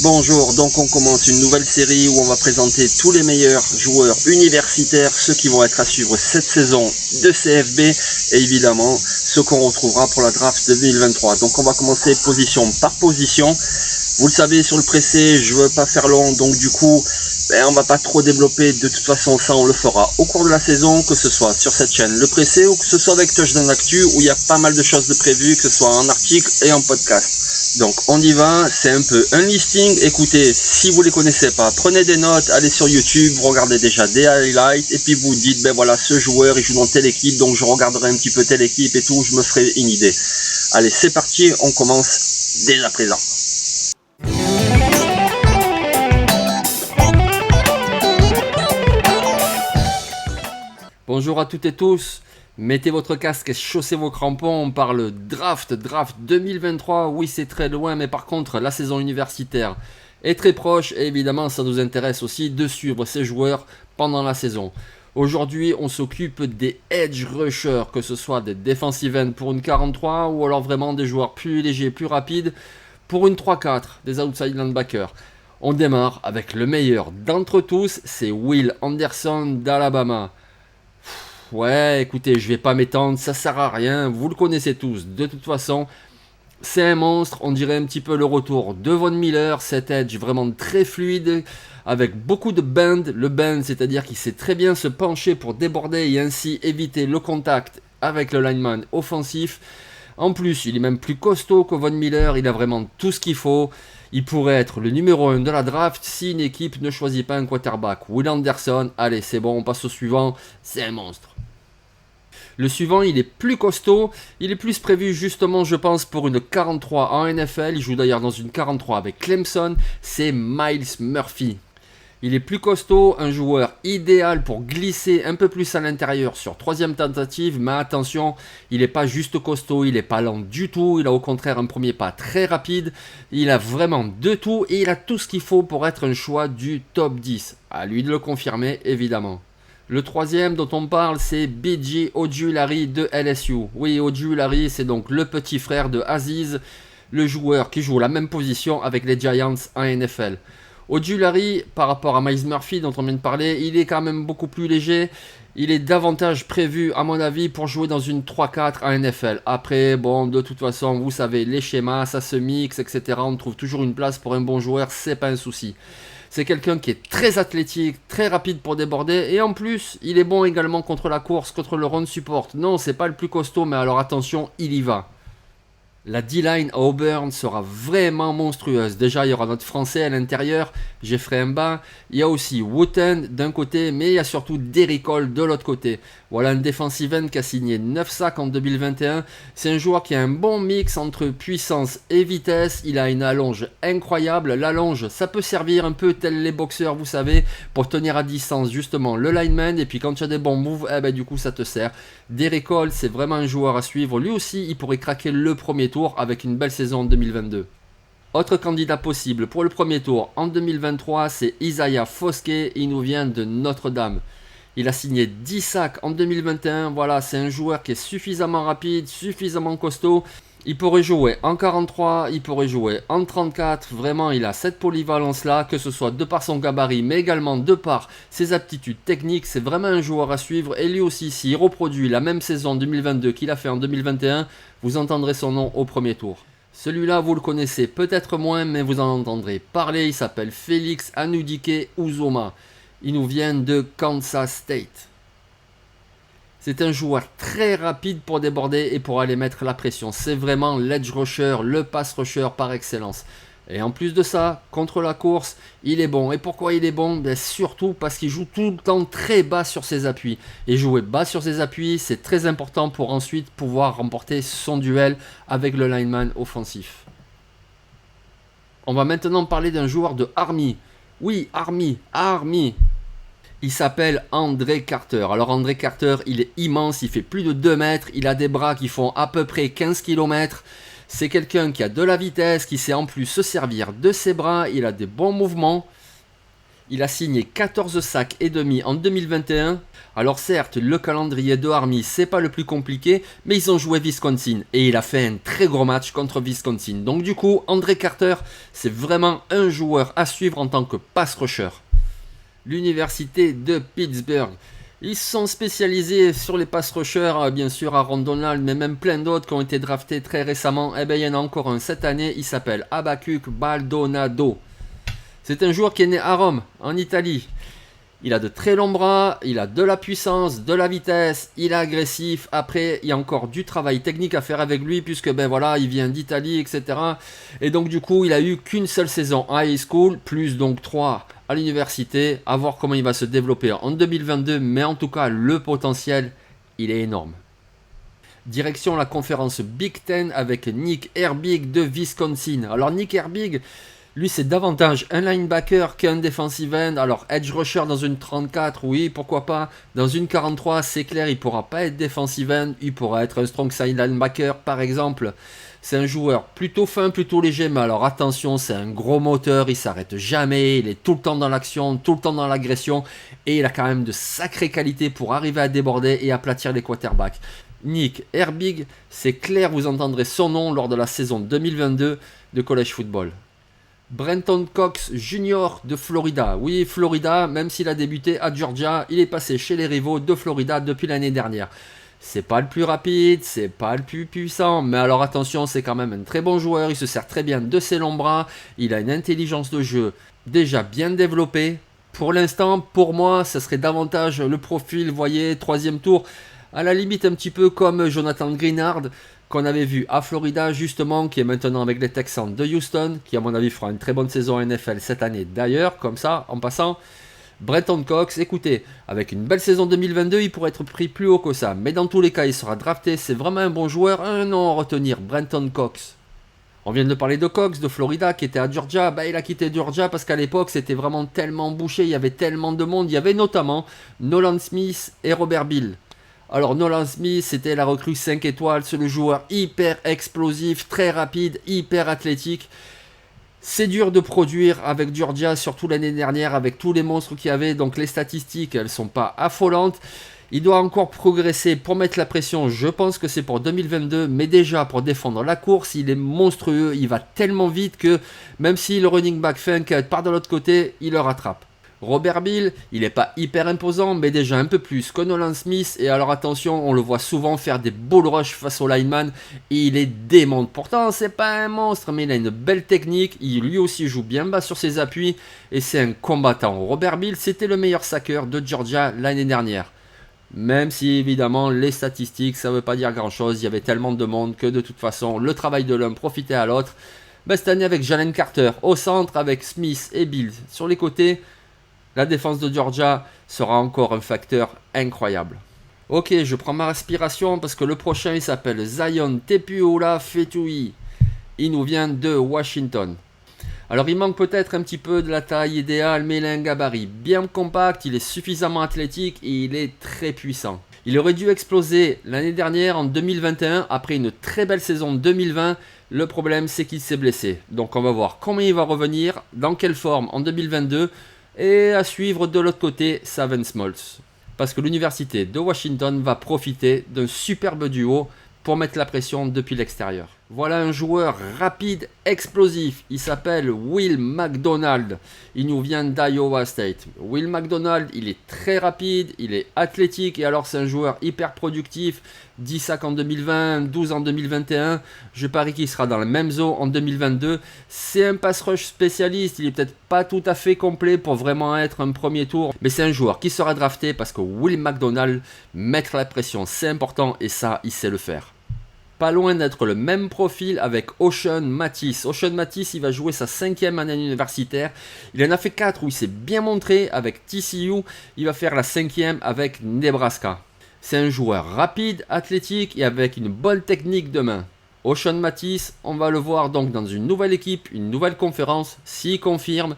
Bonjour, donc on commence une nouvelle série où on va présenter tous les meilleurs joueurs universitaires, ceux qui vont être à suivre cette saison de CFB et évidemment ceux qu'on retrouvera pour la draft 2023. Donc on va commencer position par position. Vous le savez, sur le pressé, je veux pas faire long, donc du coup, on va pas trop développer. De toute façon, ça on le fera au cours de la saison, que ce soit sur cette chaîne, le pressé, ou que ce soit avec Touchdown Actu, où il y a pas mal de choses de prévues, que ce soit en article et en podcast. Donc on y va, c'est un peu un listing. Écoutez, si vous les connaissez pas, prenez des notes, allez sur YouTube, vous regardez déjà des highlights, et puis vous dites, voilà, ce joueur il joue dans telle équipe, donc je regarderai un petit peu telle équipe et tout, je me ferai une idée. Allez, c'est parti, on commence dès à présent. Bonjour à toutes et tous, mettez votre casque et chaussez vos crampons, on parle draft 2023, oui c'est très loin, mais par contre la saison universitaire est très proche et évidemment ça nous intéresse aussi de suivre ces joueurs pendant la saison. Aujourd'hui on s'occupe des edge rushers, que ce soit des defensive ends pour une 43 ou alors vraiment des joueurs plus légers, plus rapides pour une 3-4, des outside linebackers. On démarre avec le meilleur d'entre tous, c'est Will Anderson d'Alabama. Ouais, écoutez, je vais pas m'étendre, ça sert à rien, vous le connaissez tous. De toute façon, c'est un monstre, on dirait un petit peu le retour de Von Miller, cet edge vraiment très fluide, avec beaucoup de bend. Le bend, c'est-à-dire qu'il sait très bien se pencher pour déborder et ainsi éviter le contact avec le lineman offensif. En plus, il est même plus costaud que Von Miller, il a vraiment tout ce qu'il faut. Il pourrait être le numéro 1 de la draft si une équipe ne choisit pas un quarterback. Will Anderson, allez c'est bon, on passe au suivant, c'est un monstre. Le suivant, il est plus costaud, il est plus prévu justement je pense pour une 43 en NFL, il joue d'ailleurs dans une 43 avec Clemson, c'est Myles Murphy. Il est plus costaud, un joueur idéal pour glisser un peu plus à l'intérieur sur troisième tentative, mais attention, il n'est pas juste costaud, il n'est pas lent du tout, il a au contraire un premier pas très rapide, il a vraiment de tout et il a tout ce qu'il faut pour être un choix du top 10. À lui de le confirmer évidemment. Le troisième dont on parle, c'est B.J. Ojulari de LSU. Oui, Ojulari, c'est donc le petit frère de Aziz, le joueur qui joue la même position avec les Giants en NFL. Ojulari, par rapport à Myles Murphy dont on vient de parler, il est quand même beaucoup plus léger. Il est davantage prévu, à mon avis, pour jouer dans une 3-4 en NFL. Après, bon, de toute façon, vous savez, les schémas, ça se mixe, etc. On trouve toujours une place pour un bon joueur, c'est pas un souci. C'est quelqu'un qui est très athlétique, très rapide pour déborder, et en plus, il est bon également contre la course, contre le run support. Non, c'est pas le plus costaud, mais alors attention, il y va. La D-line à Auburn sera vraiment monstrueuse. Déjà, il y aura notre français à l'intérieur, Jeffrey Mba. Il y a aussi Wooten d'un côté, mais il y a surtout Derrick Hall de l'autre côté. Voilà un defensive end qui a signé 9 sacs en 2021. C'est un joueur qui a un bon mix entre puissance et vitesse. Il a une allonge incroyable. L'allonge, ça peut servir un peu tel les boxeurs, vous savez, pour tenir à distance justement le lineman. Et puis quand tu as des bons moves, du coup ça te sert. Derrick Hall, c'est vraiment un joueur à suivre. Lui aussi, il pourrait craquer le premier tour avec une belle saison en 2022. Autre candidat possible pour le premier tour en 2023, c'est Isaiah Foskey, il nous vient de Notre-Dame. Il a signé 10 sacs en 2021, voilà, c'est un joueur qui est suffisamment rapide, suffisamment costaud. Il pourrait jouer en 43, il pourrait jouer en 34, vraiment il a cette polyvalence là, que ce soit de par son gabarit mais également de par ses aptitudes techniques, c'est vraiment un joueur à suivre et lui aussi s'il reproduit la même saison 2022 qu'il a fait en 2021, vous entendrez son nom au premier tour. Celui-là vous le connaissez peut-être moins mais vous en entendrez parler, il s'appelle Félix Anudike Uzoma, il nous vient de Kansas State. C'est un joueur très rapide pour déborder et pour aller mettre la pression. C'est vraiment l'edge rusher, le pass rusher par excellence. Et en plus de ça, contre la course, il est bon. Et pourquoi il est bon ? Surtout parce qu'il joue tout le temps très bas sur ses appuis. Et jouer bas sur ses appuis, c'est très important pour ensuite pouvoir remporter son duel avec le lineman offensif. On va maintenant parler d'un joueur de Army. Oui, Army. Il s'appelle André Carter. Alors André Carter, il est immense, il fait plus de 2 mètres, il a des bras qui font à peu près 15 km. C'est quelqu'un qui a de la vitesse, qui sait en plus se servir de ses bras, il a des bons mouvements. Il a signé 14 sacs et demi en 2021. Alors certes, le calendrier de Army, c'est pas le plus compliqué, mais ils ont joué Wisconsin et il a fait un très gros match contre Wisconsin. Donc du coup, André Carter, c'est vraiment un joueur à suivre en tant que pass rusher. L'université de Pittsburgh. Ils sont spécialisés sur les pass rushers, bien sûr Aaron Donald, mais même plein d'autres qui ont été draftés très récemment. Eh bien, il y en a encore un cette année, il s'appelle Habakkuk Baldonado. C'est un joueur qui est né à Rome, en Italie. Il a de très longs bras, il a de la puissance, de la vitesse, il est agressif. Après, il y a encore du travail technique à faire avec lui, puisque ben voilà, il vient d'Italie, etc. Et donc du coup, il a eu qu'une seule saison en high school, plus donc 3 à l'université. À voir comment il va se développer en 2022, mais en tout cas, le potentiel, il est énorme. Direction la conférence Big Ten avec Nick Herbig de Wisconsin. Alors Nick Herbig, lui, c'est davantage un linebacker qu'un defensive end. Alors, edge rusher dans une 34, oui, pourquoi pas. Dans une 43, c'est clair, il ne pourra pas être defensive end. Il pourra être un strong side linebacker, par exemple. C'est un joueur plutôt fin, plutôt léger. Mais alors, attention, c'est un gros moteur. Il ne s'arrête jamais. Il est tout le temps dans l'action, tout le temps dans l'agression. Et il a quand même de sacrées qualités pour arriver à déborder et aplatir les quarterbacks. Nick Herbig, c'est clair, vous entendrez son nom lors de la saison 2022 de college football. Brenton Cox Jr. de Florida. Oui, Florida, même s'il a débuté à Georgia, il est passé chez les rivaux de Florida depuis l'année dernière. C'est pas le plus rapide, c'est pas le plus puissant, mais alors attention, c'est quand même un très bon joueur, il se sert très bien de ses longs bras, il a une intelligence de jeu déjà bien développée. Pour l'instant, pour moi, ça serait davantage le profil, vous voyez, 3e tour, à la limite un petit peu comme Jonathan Greenard, qu'on avait vu à Florida justement, qui est maintenant avec les Texans de Houston, qui à mon avis fera une très bonne saison en NFL cette année d'ailleurs, comme ça, en passant. Brenton Cox, écoutez, avec une belle saison 2022, il pourrait être pris plus haut que ça, mais dans tous les cas, il sera drafté, c'est vraiment un bon joueur, un nom à retenir, Brenton Cox. On vient de parler de Cox de Florida qui était à Georgia, il a quitté Georgia parce qu'à l'époque c'était vraiment tellement bouché, il y avait tellement de monde, il y avait notamment Nolan Smith et Robert Bill. Alors Nolan Smith, c'était la recrue 5 étoiles, c'est le joueur hyper explosif, très rapide, hyper athlétique. C'est dur de produire avec Georgia, surtout l'année dernière, avec tous les monstres qu'il y avait, donc les statistiques, elles ne sont pas affolantes. Il doit encore progresser pour mettre la pression, je pense que c'est pour 2022, mais déjà pour défendre la course, il est monstrueux, il va tellement vite que même si le running back fait un cut part de l'autre côté, il le rattrape. Robert Bill, il n'est pas hyper imposant, mais déjà un peu plus que Nolan Smith. Et alors attention, on le voit souvent faire des bull rush face au lineman. Et il est dément. Pourtant, c'est pas un monstre, mais il a une belle technique. Il lui aussi joue bien bas sur ses appuis. Et c'est un combattant. Robert Bill, c'était le meilleur sacker de Georgia l'année dernière. Même si évidemment, les statistiques, ça ne veut pas dire grand chose. Il y avait tellement de monde que de toute façon, le travail de l'un profitait à l'autre. Cette année, avec Jalen Carter au centre, avec Smith et Bill sur les côtés, la défense de Georgia sera encore un facteur incroyable. Ok, je prends ma respiration parce que le prochain il s'appelle Zion Tepuola Fetui. Il nous vient de Washington. Alors il manque peut-être un petit peu de la taille idéale, mais il a un gabarit bien compact, il est suffisamment athlétique et il est très puissant. Il aurait dû exploser l'année dernière en 2021 après une très belle saison 2020. Le problème c'est qu'il s'est blessé. Donc on va voir comment il va revenir, dans quelle forme en 2022. Et à suivre de l'autre côté, Savin Smoltz. Parce que l'université de Washington va profiter d'un superbe duo pour mettre la pression depuis l'extérieur. Voilà un joueur rapide, explosif. Il s'appelle Will McDonald. Il nous vient d'Iowa State. Will McDonald, il est très rapide, il est athlétique et alors c'est un joueur hyper productif. 10 sacs en 2020, 12 en 2021. Je parie qu'il sera dans la même zone en 2022. C'est un pass rush spécialiste. Il est peut-être pas tout à fait complet pour vraiment être un premier tour. Mais c'est un joueur qui sera drafté parce que Will McDonald, mettre la pression, c'est important et ça, il sait le faire. Pas loin d'être le même profil avec Ocean Mathis. Ocean Mathis, il va jouer sa 5e année universitaire. Il en a fait 4 où il s'est bien montré avec TCU. Il va faire la 5e avec Nebraska. C'est un joueur rapide, athlétique et avec une bonne technique de main. Ocean Mathis, on va le voir donc dans une nouvelle équipe, une nouvelle conférence. S'il confirme,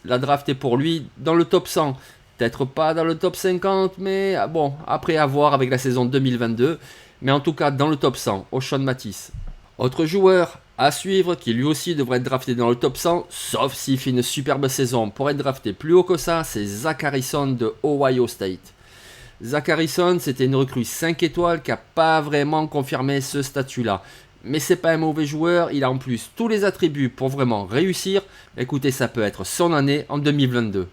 la draft est pour lui dans le top 100. Peut-être pas dans le top 50, mais bon, après à voir avec la saison 2022. Mais en tout cas, dans le top 100, Ocean Mathis. Autre joueur, À suivre, qui lui aussi devrait être drafté dans le top 100, sauf s'il fait une superbe saison. Pour être drafté plus haut que ça, c'est Zach Harrison de Ohio State. Zach Harrison, c'était une recrue 5 étoiles qui n'a pas vraiment confirmé ce statut-là. Mais c'est pas un mauvais joueur, il a en plus tous les attributs pour vraiment réussir. Écoutez, ça peut être son année en 2022.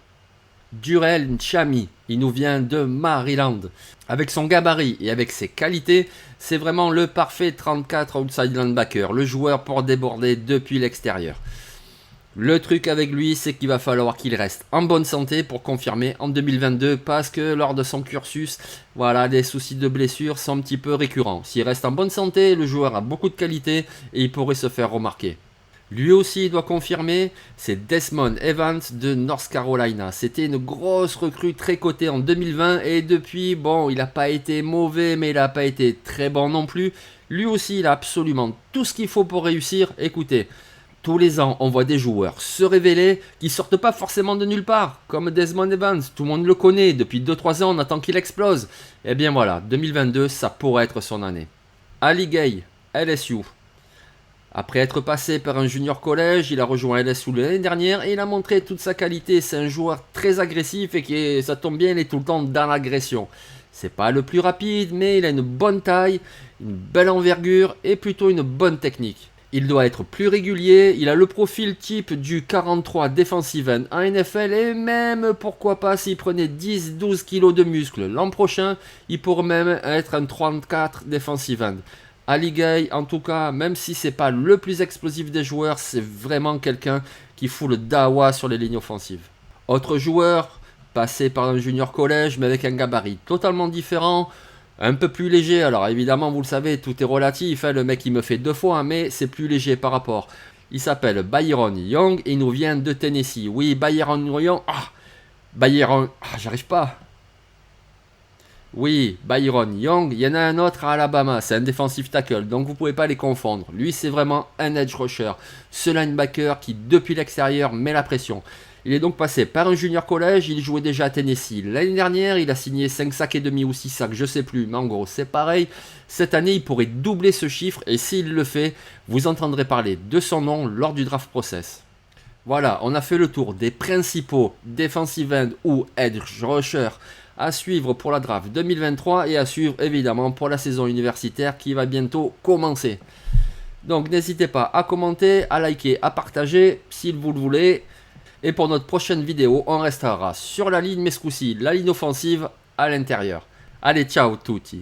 Durrell Nchami, il nous vient de Maryland. Avec son gabarit et avec ses qualités, c'est vraiment le parfait 34 outside linebacker, le joueur pour déborder depuis l'extérieur. Le truc avec lui, c'est qu'il va falloir qu'il reste en bonne santé pour confirmer en 2022 parce que lors de son cursus, voilà, les soucis de blessure sont un petit peu récurrents. S'il reste en bonne santé, le joueur a beaucoup de qualité et il pourrait se faire remarquer. Lui aussi doit confirmer, c'est Desmond Evans de North Carolina. C'était une grosse recrue très cotée en 2020 et depuis, bon, il n'a pas été mauvais mais il n'a pas été très bon non plus. Lui aussi, il a absolument tout ce qu'il faut pour réussir. Écoutez, tous les ans, on voit des joueurs se révéler qui sortent pas forcément de nulle part, comme Desmond Evans. Tout le monde le connaît, depuis 2-3 ans, on attend qu'il explose. Et bien voilà, 2022, ça pourrait être son année. Ali Gay, LSU. Après être passé par un junior collège, il a rejoint LSU l'année dernière et il a montré toute sa qualité. C'est un joueur très agressif et qui, ça tombe bien, il est tout le temps dans l'agression. C'est pas le plus rapide, mais il a une bonne taille, une belle envergure et plutôt une bonne technique. Il doit être plus régulier, il a le profil type du 43 defensive end en NFL et même pourquoi pas s'il prenait 10-12 kg de muscle l'an prochain, il pourrait même être un 34 defensive end. Ali Gay, en tout cas, même si c'est pas le plus explosif des joueurs, c'est vraiment quelqu'un qui fout le dawa sur les lignes offensives. Autre joueur, passé par un junior collège, mais avec un gabarit totalement différent, un peu plus léger. Alors évidemment, vous le savez, tout est relatif, hein, le mec il me fait 2 fois, mais c'est plus léger par rapport. Il s'appelle Byron Young et il nous vient de Tennessee. Oui, Byron Young, j'arrive pas. Oui, Byron Young, il y en a un autre à Alabama, c'est un defensive tackle, donc vous pouvez pas les confondre. Lui, c'est vraiment un edge rusher, ce linebacker qui, depuis l'extérieur, met la pression. Il est donc passé par un junior collège, il jouait déjà à Tennessee. L'année dernière, il a signé 5 sacs et demi ou 6 sacs, je sais plus, mais en gros, c'est pareil. Cette année, il pourrait doubler ce chiffre, et s'il le fait, vous entendrez parler de son nom lors du draft process. Voilà, on a fait le tour des principaux defensive end ou edge rusher à suivre pour la draft 2023 et à suivre évidemment pour la saison universitaire qui va bientôt commencer. Donc n'hésitez pas à commenter, à liker, à partager si vous le voulez. Et pour notre prochaine vidéo, on restera sur la ligne, mais ce coup-ci, la ligne offensive à l'intérieur. Allez, ciao tutti!